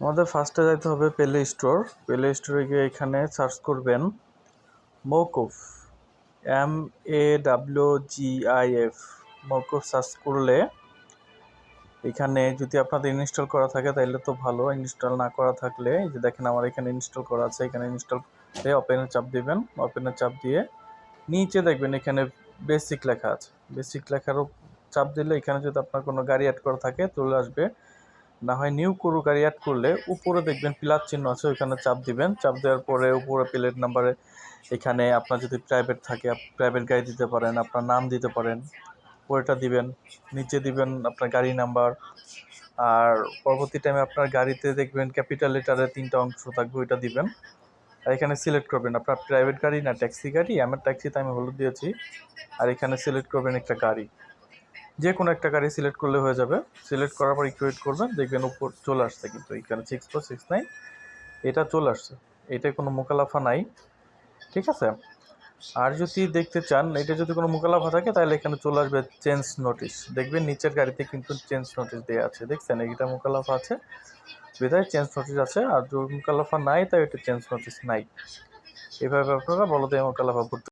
আমাদের ফার্স্টে যাইতে হবে প্লে স্টোর। প্লে স্টোরে গিয়ে এখানে সার্চ করবেন মৌকুফ, MAWGIF। মৌকুফ সার্চ করলে এখানে যদি আপনাদের ইনস্টল করা থাকে তাহলে তো ভালো, ইনস্টল না করা থাকলে এই যে দেখেন আমার এখানে ইনস্টল করা আছে, এখানে ইনস্টল হয়ে ওপেনে চাপ দিবেন। ওপেনে চাপ দিয়ে নিচে দেখবেন এখানে বেসিক লেখা আছে, বেসিক লেখারও চাপ দিলে এখানে যদি আপনার কোনো গাড়ি অ্যাড করা থাকে চলে আসবে, না হয় নিউ কোনো গাড়ি অ্যাড করলে উপরে দেখবেন প্লাস চিহ্ন আছে, ওইখানে চাপ দিবেন। চাপ দেওয়ার পরে উপরে প্লেট নাম্বারে এখানে আপনার যদি প্রাইভেট থাকে প্রাইভেট গাড়ি দিতে পারেন, আপনার নাম দিতে পারেন, ওইটা দিবেন। নিচে দিবেন আপনার গাড়ি নাম্বার। আর পরবর্তী টাইমে আপনার গাড়িতে দেখবেন ক্যাপিটাল লেটারের 3টা অংশ থাকবে, ওইটা দিবেন। আর এখানে সিলেক্ট করবেন আপনার প্রাইভেট গাড়ি না ট্যাক্সি গাড়ি। আমার ট্যাক্সিতে আমি হলুদ দিয়েছি। আর এখানে সিলেক্ট করবেন একটা গাড়ি, যে কোনো একটা গাড়ি সিলেক্ট করলে হয়ে যাবে। সিলেক্ট করার পর ইকুয়েট করবেন, দেখবেন উপর চলে আসছে, কিন্তু এখানে 6469 এটা চলে আসছে। এটা কোনো মোকালাফা নাই, ঠিক আছে। আর যদি দেখতে চান এটা যদি কোনো মোকালাফা থাকে তাহলে এখানে চলে আসবে চেঞ্জ নোটিশ। দেখবেন নিচের গাড়িতে কিন্তু চেঞ্জ নোটিশ দেওয়া আছে, দেখছেন এটা মোকালাফা আছে বিধায় চেঞ্জ নোটিশ আছে, আর যদি মোকালাফা নাই তাই এটা চেঞ্জ নোটিশ নাই। এভাবে আপনারা বলতে মোকালাফা করতে